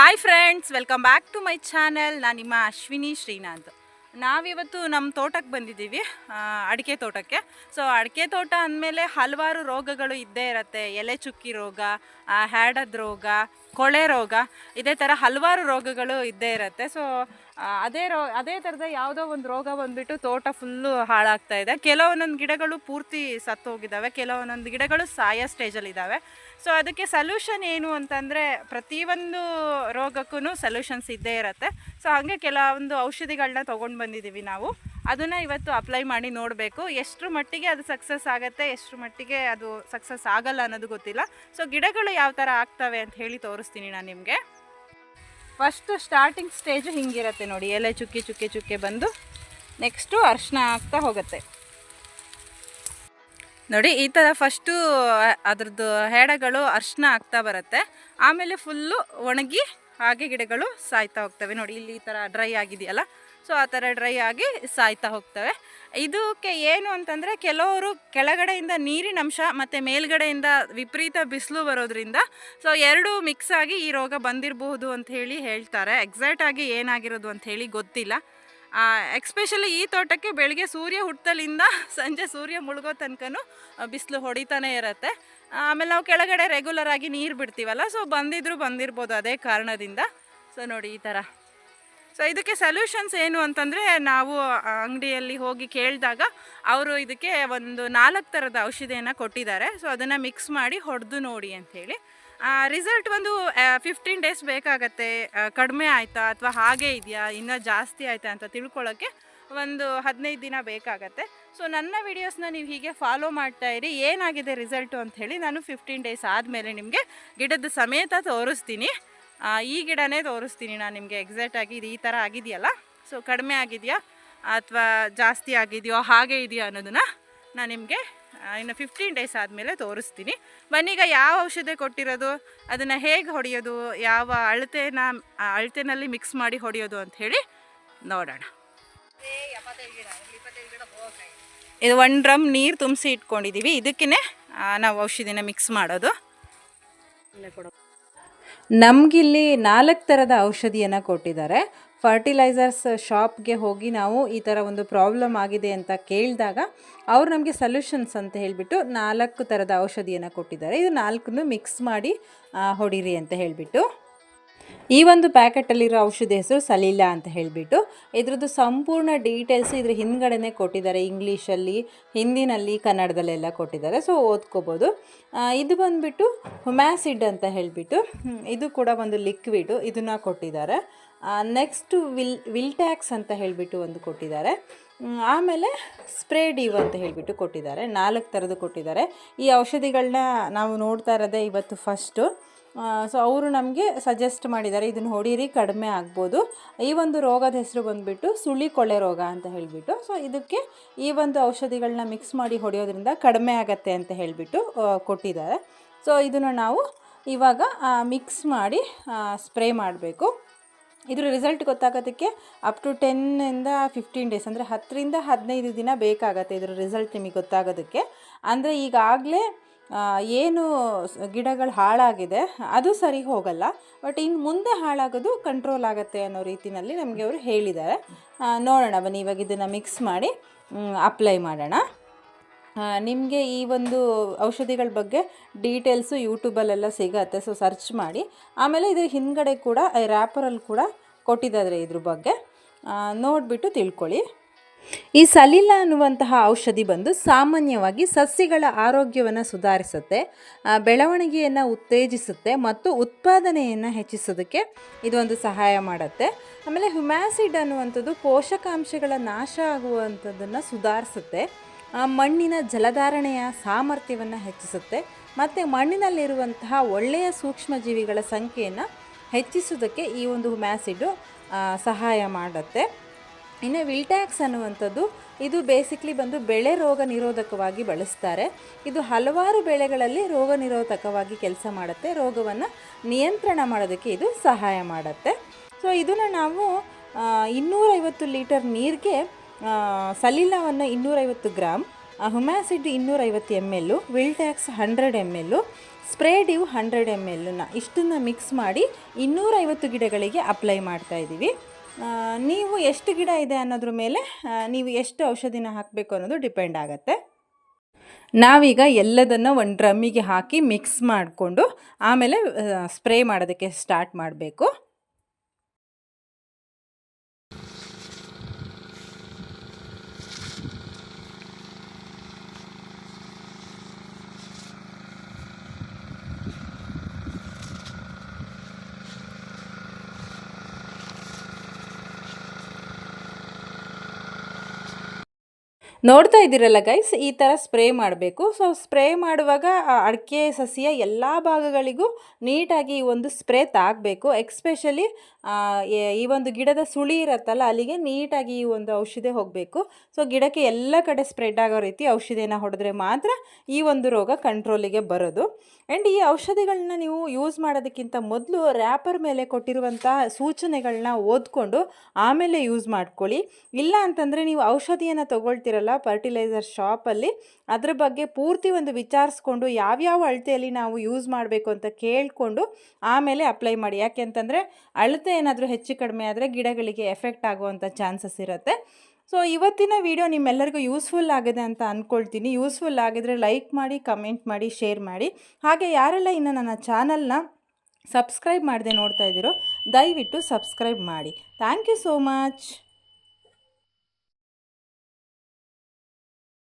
Hi friends, welcome back to my channel. ನಾನು ನಿಮ್ಮ ಅಶ್ವಿನಿ ಶ್ರೀನಾಥ್. ನಾವಿವತ್ತು ನಮ್ಮ ತೋಟಕ್ಕೆ ಬಂದಿದ್ದೀವಿ, ಅಡಿಕೆ ತೋಟಕ್ಕೆ. ಸೊ ಅಡಿಕೆ ತೋಟ ಅಂದಮೇಲೆ ಹಲವಾರು ರೋಗಗಳು ಇದ್ದೇ ಇರುತ್ತೆ. ಎಲೆ ಚುಕ್ಕಿ ರೋಗ, ಹ್ಯಾಡದ್ ರೋಗ, ಕೊಳೆ ರೋಗ, ಇದೇ ಥರ ಹಲವಾರು ರೋಗಗಳು ಇದ್ದೇ ಇರುತ್ತೆ. ಸೊ ಅದೇ ಥರದ ಯಾವುದೋ ಒಂದು ರೋಗ ಬಂದುಬಿಟ್ಟು ತೋಟ ಫುಲ್ಲು ಹಾಳಾಗ್ತಾ ಇದೆ. ಕೆಲವೊಂದೊಂದು ಗಿಡಗಳು ಪೂರ್ತಿ ಸತ್ತೋಗಿದ್ದಾವೆ, ಕೆಲವೊಂದೊಂದು ಗಿಡಗಳು ಸಾಯೋ ಸ್ಟೇಜಲ್ಲಿದ್ದಾವೆ. ಸೊ ಅದಕ್ಕೆ ಸೊಲ್ಯೂಷನ್ ಏನು ಅಂತಂದರೆ, ಪ್ರತಿಯೊಂದು ರೋಗಕ್ಕೂ ಸೊಲ್ಯೂಷನ್ಸ್ ಇದ್ದೇ ಇರುತ್ತೆ. ಸೊ ಹಾಗೆ ಕೆಲವೊಂದು ಔಷಧಿಗಳನ್ನ ತೊಗೊಂಡು ಬಂದಿದ್ದೀವಿ ನಾವು. ಅದನ್ನು ಇವತ್ತು ಅಪ್ಲೈ ಮಾಡಿ ನೋಡಬೇಕು, ಎಷ್ಟರ ಮಟ್ಟಿಗೆ ಅದು ಸಕ್ಸಸ್ ಆಗುತ್ತೆ, ಎಷ್ಟರ ಮಟ್ಟಿಗೆ ಅದು ಸಕ್ಸಸ್ ಆಗಲ್ಲ ಅನ್ನೋದು ಗೊತ್ತಿಲ್ಲ. ಸೊ ಗಿಡಗಳು ಯಾವ ಥರ ಆಗ್ತವೆ ಅಂತ ಹೇಳಿ ತೋರಿಸ್ತೀನಿ ನಾನು ನಿಮಗೆ. ಫಸ್ಟು ಸ್ಟಾರ್ಟಿಂಗ್ ಸ್ಟೇಜು ಹಿಂಗಿರುತ್ತೆ ನೋಡಿ, ಎಲೆ ಚುಕ್ಕೆ ಚುಕ್ಕೆ ಚುಕ್ಕೆ ಬಂದು ನೆಕ್ಸ್ಟು ಅರಿಶಿನ ಆಗ್ತಾ ಹೋಗುತ್ತೆ ನೋಡಿ. ಈ ಥರ ಫಸ್ಟು ಅದ್ರದ್ದು ಹೆಡಗಳು ಅರಿಶಿನ ಆಗ್ತಾ ಬರುತ್ತೆ. ಆಮೇಲೆ ಫುಲ್ಲು ಒಣಗಿ ಹಾಗೆ ಗಿಡಗಳು ಸಾಯ್ತಾ ಹೋಗ್ತವೆ ನೋಡಿ. ಇಲ್ಲಿ ಈ ಥರ ಡ್ರೈ ಆಗಿದೆಯಲ್ಲ, ಸೊ ಆ ಥರ ಡ್ರೈ ಆಗಿ ಸಾಯ್ತಾ ಹೋಗ್ತವೆ. ಇದಕ್ಕೆ ಏನು ಅಂತಂದರೆ, ಕೆಲವರು ಕೆಳಗಡೆಯಿಂದ ನೀರಿನ ಅಂಶ ಮತ್ತು ಮೇಲ್ಗಡೆಯಿಂದ ವಿಪರೀತ ಬಿಸಿಲು ಬರೋದ್ರಿಂದ ಸೊ ಎರಡೂ ಮಿಕ್ಸ್ ಆಗಿ ಈ ರೋಗ ಬಂದಿರಬಹುದು ಅಂತ ಹೇಳಿ ಹೇಳ್ತಾರೆ. ಎಕ್ಸಾಕ್ಟಾಗಿ ಏನಾಗಿರೋದು ಅಂಥೇಳಿ ಗೊತ್ತಿಲ್ಲ. ಎಕ್ಸ್ಪೆಷಲಿ ಈ ತೋಟಕ್ಕೆ ಬೆಳಗ್ಗೆ ಸೂರ್ಯ ಹುಟ್ಟಲಿಂದ ಸಂಜೆ ಸೂರ್ಯ ಮುಳುಗೋ ತನಕನೂ ಬಿಸಿಲು ಹೊಡಿತಾನೆ ಇರುತ್ತೆ. ಆಮೇಲೆ ನಾವು ಕೆಳಗಡೆ ರೆಗ್ಯುಲರ್ ಆಗಿ ನೀರು ಬಿಡ್ತೀವಲ್ಲ, ಸೊ ಬಂದಿರ್ಬೋದು ಅದೇ ಕಾರಣದಿಂದ. ಸೊ ನೋಡಿ ಈ ಥರ. ಸೊ ಇದಕ್ಕೆ ಸೊಲ್ಯೂಷನ್ಸ್ ಏನು ಅಂತಂದರೆ, ನಾವು ಅಂಗಡಿಯಲ್ಲಿ ಹೋಗಿ ಕೇಳಿದಾಗ ಅವರು ಇದಕ್ಕೆ ಒಂದು 4 ಥರದ ಔಷಧಿಯನ್ನು ಕೊಟ್ಟಿದ್ದಾರೆ. ಸೊ ಅದನ್ನು ಮಿಕ್ಸ್ ಮಾಡಿ ಹೊಡೆದು ನೋಡಿ ಅಂಥೇಳಿ. ರಿಸಲ್ಟ್ ಒಂದು 15 ಡೇಸ್ ಬೇಕಾಗತ್ತೆ. ಕಡಿಮೆ ಆಯಿತಾ ಅಥವಾ ಹಾಗೇ ಇದೆಯಾ, ಇನ್ನೂ ಜಾಸ್ತಿ ಆಯಿತಾ ಅಂತ ತಿಳ್ಕೊಳ್ಳೋಕ್ಕೆ ಒಂದು 15 ದಿನ ಬೇಕಾಗತ್ತೆ. ಸೊ ನನ್ನ ವಿಡಿಯೋಸ್ನ ನೀವು ಹೀಗೆ ಫಾಲೋ ಮಾಡ್ತಾಯಿರಿ. ಏನಾಗಿದೆ ರಿಸಲ್ಟು ಅಂಥೇಳಿ ನಾನು 15 ಡೇಸ್ ಆದಮೇಲೆ ನಿಮಗೆ ಗಿಡದ ಸಮೇತ ತೋರಿಸ್ತೀನಿ. ಈ ಗಿಡನೇ ತೋರಿಸ್ತೀನಿ ನಾನು ನಿಮಗೆ ಎಕ್ಸಾಕ್ಟಾಗಿ. ಇದು ಈ ಥರ ಆಗಿದೆಯಲ್ಲ, ಸೊ ಕಡಿಮೆ ಆಗಿದೆಯಾ ಅಥವಾ ಜಾಸ್ತಿ ಆಗಿದೆಯೋ ಹಾಗೆ ಇದೆಯಾ ಅನ್ನೋದನ್ನು ನಾನು ನಿಮಗೆ ಇನ್ನು 15 ಡೇಸ್ ಆದಮೇಲೆ ತೋರಿಸ್ತೀನಿ. ಬನ್ನೀಗ ಯಾವ ಔಷಧಿ ಕೊಟ್ಟಿರೋದು, ಅದನ್ನು ಹೇಗೆ ಹೊಡೆಯೋದು, ಯಾವ ಅಳತೆನಲ್ಲಿ ಮಿಕ್ಸ್ ಮಾಡಿ ಹೊಡೆಯೋದು ಅಂಥೇಳಿ ನೋಡೋಣ. ಇದು 1 ಡ್ರಮ್ ನೀರು ತುಂಬಿಸಿ ಇಟ್ಕೊಂಡಿದ್ದೀವಿ. ಇದಕ್ಕೇ ನಾವು ಔಷಧಿನ ಮಿಕ್ಸ್ ಮಾಡೋದು. ನಮಗಿಲ್ಲಿ 4 ಥರದ ಔಷಧಿಯನ್ನು ಕೊಟ್ಟಿದ್ದಾರೆ. ಫರ್ಟಿಲೈಸರ್ಸ್ ಶಾಪ್ಗೆ ಹೋಗಿ ನಾವು ಈ ಥರ ಒಂದು ಪ್ರಾಬ್ಲಮ್ ಆಗಿದೆ ಅಂತ ಕೇಳಿದಾಗ ಅವ್ರು ನಮಗೆ ಸೊಲ್ಯೂಷನ್ಸ್ ಅಂತ ಹೇಳಿಬಿಟ್ಟು 4 ಥರದ ಔಷಧಿಯನ್ನು ಕೊಟ್ಟಿದ್ದಾರೆ. ಇದು 4 ಮಿಕ್ಸ್ ಮಾಡಿ ಹೊಡೀರಿ ಅಂತ ಹೇಳಿಬಿಟ್ಟು. ಈ ಒಂದು ಪ್ಯಾಕೆಟಲ್ಲಿರೋ ಔಷಧಿ ಹೆಸರು ಸಲೀಲಾ ಅಂತ ಹೇಳಿಬಿಟ್ಟು. ಇದ್ರದ್ದು ಸಂಪೂರ್ಣ ಡೀಟೇಲ್ಸ್ ಇದ್ರ ಹಿಂದ್ಗಡೆನೇ ಕೊಟ್ಟಿದ್ದಾರೆ. ಇಂಗ್ಲೀಷಲ್ಲಿ, ಹಿಂದಿನಲ್ಲಿ, ಕನ್ನಡದಲ್ಲೆಲ್ಲ ಕೊಟ್ಟಿದ್ದಾರೆ. ಸೊ ಓದ್ಕೋಬೋದು. ಇದು ಬಂದುಬಿಟ್ಟು ಹುಮ್ಯಾಸಿಡ್ ಅಂತ ಹೇಳಿಬಿಟ್ಟು, ಇದು ಕೂಡ ಒಂದು ಲಿಕ್ವಿಡು, ಇದನ್ನು ಕೊಟ್ಟಿದ್ದಾರೆ. ನೆಕ್ಸ್ಟು ವಿಲ್ಟ್ಯಾಕ್ಸ್ ಅಂತ ಹೇಳಿಬಿಟ್ಟು ಒಂದು ಕೊಟ್ಟಿದ್ದಾರೆ. ಆಮೇಲೆ ಸ್ಪ್ರೇಡಿವ್ ಅಂತ ಹೇಳಿಬಿಟ್ಟು ಕೊಟ್ಟಿದ್ದಾರೆ. 4 ಥರದ್ದು ಕೊಟ್ಟಿದ್ದಾರೆ. ಈ ಔಷಧಿಗಳನ್ನ ನಾವು ನೋಡ್ತಾ ಇರೋದೇ ಇವತ್ತು ಫಸ್ಟು. ಸೊ ಅವರು ನಮಗೆ ಸಜೆಸ್ಟ್ ಮಾಡಿದ್ದಾರೆ, ಇದನ್ನು ಹೊಡೀರಿ, ಕಡಿಮೆ ಆಗ್ಬೋದು. ಈ ಒಂದು ರೋಗದ ಹೆಸರು ಬಂದುಬಿಟ್ಟು ಸುಳಿ ಕೊಳೆ ರೋಗ ಅಂತ ಹೇಳಿಬಿಟ್ಟು. ಸೊ ಇದಕ್ಕೆ ಈ ಒಂದು ಔಷಧಿಗಳನ್ನ ಮಿಕ್ಸ್ ಮಾಡಿ ಹೊಡೆಯೋದ್ರಿಂದ ಕಡಿಮೆ ಆಗತ್ತೆ ಅಂತ ಹೇಳಿಬಿಟ್ಟು ಕೊಟ್ಟಿದ್ದಾರೆ. ಸೊ ಇದನ್ನು ನಾವು ಇವಾಗ ಮಿಕ್ಸ್ ಮಾಡಿ ಸ್ಪ್ರೇ ಮಾಡಬೇಕು. ಇದ್ರ ರಿಸಲ್ಟ್ ಗೊತ್ತಾಗೋದಕ್ಕೆ ಅಪ್ ಟು 10ಇಂದ 15 ಡೇಸ್, ಅಂದರೆ 10ರಿಂದ 15 ದಿನ ಬೇಕಾಗತ್ತೆ ಇದ್ರ ರಿಸಲ್ಟ್ ನಿಮಗೆ ಗೊತ್ತಾಗೋದಕ್ಕೆ. ಅಂದರೆ ಈಗಾಗಲೇ ಏನು ಗಿಡಗಳು ಹಾಳಾಗಿದೆ ಅದು ಸರಿ ಹೋಗಲ್ಲ, ಬಟ್ ಇನ್ನು ಮುಂದೆ ಹಾಳಾಗೋದು ಕಂಟ್ರೋಲ್ ಆಗುತ್ತೆ ಅನ್ನೋ ರೀತಿಯಲ್ಲಿ ನಮಗೆ ಅವರು ಹೇಳಿದ್ದಾರೆ. ನೋಡೋಣ ಬನ್ನಿ, ಇವಾಗ ಇದನ್ನು ಮಿಕ್ಸ್ ಮಾಡಿ ಅಪ್ಲೈ ಮಾಡೋಣ. ನಿಮಗೆ ಈ ಒಂದು ಔಷಧಿಗಳ ಬಗ್ಗೆ ಡೀಟೇಲ್ಸು ಯೂಟ್ಯೂಬಲ್ಲೆಲ್ಲ ಸಿಗತ್ತೆ. ಸೊ ಸರ್ಚ್ ಮಾಡಿ. ಆಮೇಲೆ ಇದ್ರ ಹಿಂದ್ಗಡೆ ಕೂಡ ರ್ಯಾಪರಲ್ಲಿ ಕೂಡ ಕೊಟ್ಟಿದ್ದಾರೆ, ಇದ್ರ ಬಗ್ಗೆ ನೋಡಿಬಿಟ್ಟು ತಿಳ್ಕೊಳ್ಳಿ. ಈ ಸಲೀಲಾ ಅನ್ನುವಂತಹ ಔಷಧಿ ಬಂದು ಸಾಮಾನ್ಯವಾಗಿ ಸಸ್ಯಗಳ ಆರೋಗ್ಯವನ್ನು ಸುಧಾರಿಸುತ್ತೆ, ಬೆಳವಣಿಗೆಯನ್ನು ಉತ್ತೇಜಿಸುತ್ತೆ ಮತ್ತು ಉತ್ಪಾದನೆಯನ್ನು ಹೆಚ್ಚಿಸೋದಕ್ಕೆ ಇದೊಂದು ಸಹಾಯ ಮಾಡುತ್ತೆ. ಆಮೇಲೆ ಹುಮ್ಯಾಸಿಡ್ ಅನ್ನುವಂಥದ್ದು ಪೋಷಕಾಂಶಗಳ ನಾಶ ಆಗುವಂಥದ್ದನ್ನು ಸುಧಾರಿಸುತ್ತೆ, ಮಣ್ಣಿನ ಜಲಧಾರಣೆಯ ಸಾಮರ್ಥ್ಯವನ್ನು ಹೆಚ್ಚಿಸುತ್ತೆ ಮತ್ತು ಮಣ್ಣಿನಲ್ಲಿರುವಂತಹ ಒಳ್ಳೆಯ ಸೂಕ್ಷ್ಮಜೀವಿಗಳ ಸಂಖ್ಯೆಯನ್ನು ಹೆಚ್ಚಿಸೋದಕ್ಕೆ ಈ ಒಂದು ಹುಮ್ಯಾಸಿಡು ಸಹಾಯ ಮಾಡುತ್ತೆ. ಇನ್ನು ವಿಲ್ಟ್ಯಾಕ್ಸ್ ಅನ್ನುವಂಥದ್ದು ಇದು ಬೇಸಿಕ್ಲಿ ಬಂದು ಬೆಳೆ ರೋಗ ನಿರೋಧಕವಾಗಿ ಬಳಸ್ತಾರೆ. ಇದು ಹಲವಾರು ಬೆಳೆಗಳಲ್ಲಿ ರೋಗ ನಿರೋಧಕವಾಗಿ ಕೆಲಸ ಮಾಡುತ್ತೆ, ರೋಗವನ್ನು ನಿಯಂತ್ರಣ ಮಾಡೋದಕ್ಕೆ ಇದು ಸಹಾಯ ಮಾಡುತ್ತೆ. ಸೊ ಇದನ್ನು ನಾವು 250 ಲೀಟರ್ ನೀರಿಗೆ ಸಲೀಲಾವನ್ನು 250 ಗ್ರಾಮ್, ಹುಮ್ಯಾಸಿಡ್ 250 ml, ವಿಲ್ಟ್ಯಾಕ್ಸ್ 100 ml, ಸ್ಪ್ರೇಡಿವ್ 100 ml ಇಷ್ಟನ್ನು ಮಿಕ್ಸ್ ಮಾಡಿ 250 ಗಿಡಗಳಿಗೆ ಅಪ್ಲೈ ಮಾಡ್ತಾಯಿದ್ದೀವಿ. ನೀವು ಎಷ್ಟು ಗಿಡ ಇದೆ ಅನ್ನೋದ್ರ ಮೇಲೆ ನೀವು ಎಷ್ಟು ಔಷಧಿನ ಹಾಕಬೇಕು ಅನ್ನೋದು ಡಿಪೆಂಡ್ ಆಗುತ್ತೆ. ನಾವೀಗ ಎಲ್ಲದನ್ನು ಒಂದು ಡ್ರಮ್ಮಿಗೆ ಹಾಕಿ ಮಿಕ್ಸ್ ಮಾಡಿಕೊಂಡು ಆಮೇಲೆ ಸ್ಪ್ರೇ ಮಾಡೋದಕ್ಕೆ ಸ್ಟಾರ್ಟ್ ಮಾಡಬೇಕು. ನೋಡ್ತಾ ಇದ್ದೀರಲ್ಲ ಗೈಸ್, ಈ ಥರ ಸ್ಪ್ರೇ ಮಾಡಬೇಕು. ಸೊ ಸ್ಪ್ರೇ ಮಾಡುವಾಗ ಅಡಿಕೆ ಸಸಿಯ ಎಲ್ಲ ಭಾಗಗಳಿಗೂ ನೀಟಾಗಿ ಈ ಒಂದು ಸ್ಪ್ರೇ ತಾಗಬೇಕು. ಎಕ್ಸ್ಪೆಷಲಿ ಈ ಒಂದು ಗಿಡದ ಸುಳಿ ಇರತ್ತಲ್ಲ, ಅಲ್ಲಿಗೆ ನೀಟಾಗಿ ಈ ಒಂದು ಔಷಧಿ ಹೋಗಬೇಕು. ಸೊ ಗಿಡಕ್ಕೆ ಎಲ್ಲ ಕಡೆ ಸ್ಪ್ರೆಡ್ ಆಗೋ ರೀತಿ ಔಷಧಿನ ಹೊಡೆದ್ರೆ ಮಾತ್ರ ಈ ಒಂದು ರೋಗ ಕಂಟ್ರೋಲಿಗೆ ಬರೋದು. ಆ್ಯಂಡ್ ಈ ಔಷಧಿಗಳನ್ನ ನೀವು ಯೂಸ್ ಮಾಡೋದಕ್ಕಿಂತ ಮೊದಲು ರ್ಯಾಪರ್ ಮೇಲೆ ಕೊಟ್ಟಿರುವಂಥ ಸೂಚನೆಗಳನ್ನ ಓದ್ಕೊಂಡು ಆಮೇಲೆ ಯೂಸ್ ಮಾಡ್ಕೊಳ್ಳಿ. ಇಲ್ಲ ಅಂತಂದರೆ ನೀವು ಔಷಧಿಯನ್ನು ತೊಗೊಳ್ತಿರಲ್ಲ ಫರ್ಟಿಲೈಸರ್ ಶಾಪಲ್ಲಿ, ಅದ್ರ ಬಗ್ಗೆ ಪೂರ್ತಿ ಒಂದು ವಿಚಾರಿಸ್ಕೊಂಡು ಯಾವ್ಯಾವ ಅಳತೆಯಲ್ಲಿ ನಾವು ಯೂಸ್ ಮಾಡಬೇಕು ಅಂತ ಕೇಳಿಕೊಂಡು ಆಮೇಲೆ ಅಪ್ಲೈ ಮಾಡಿ. ಯಾಕೆ ಅಂತಂದರೆ ಅಳತೆ ಏನಾದರೂ ಹೆಚ್ಚು ಕಡಿಮೆ ಆದರೆ ಗಿಡಗಳಿಗೆ ಎಫೆಕ್ಟ್ ಆಗುವಂಥ ಚಾನ್ಸಸ್ ಇರುತ್ತೆ. ಸೊ ಇವತ್ತಿನ ವಿಡಿಯೋ ನಿಮ್ಮೆಲ್ಲರಿಗೂ ಯೂಸ್ಫುಲ್ ಆಗಿದೆ ಅಂತ ಅಂದ್ಕೊಳ್ತೀನಿ. ಯೂಸ್ಫುಲ್ ಆಗಿದ್ರೆ ಲೈಕ್ ಮಾಡಿ, ಕಮೆಂಟ್ ಮಾಡಿ, ಶೇರ್ ಮಾಡಿ. ಹಾಗೆ ಯಾರೆಲ್ಲ ಇನ್ನು ನನ್ನ ಚಾನಲ್ನ ಸಬ್ಸ್ಕ್ರೈಬ್ ಮಾಡದೆ ನೋಡ್ತಾ ಇದ್ದೀರೋ ದಯವಿಟ್ಟು ಸಬ್ಸ್ಕ್ರೈಬ್ ಮಾಡಿ. Thank you so much.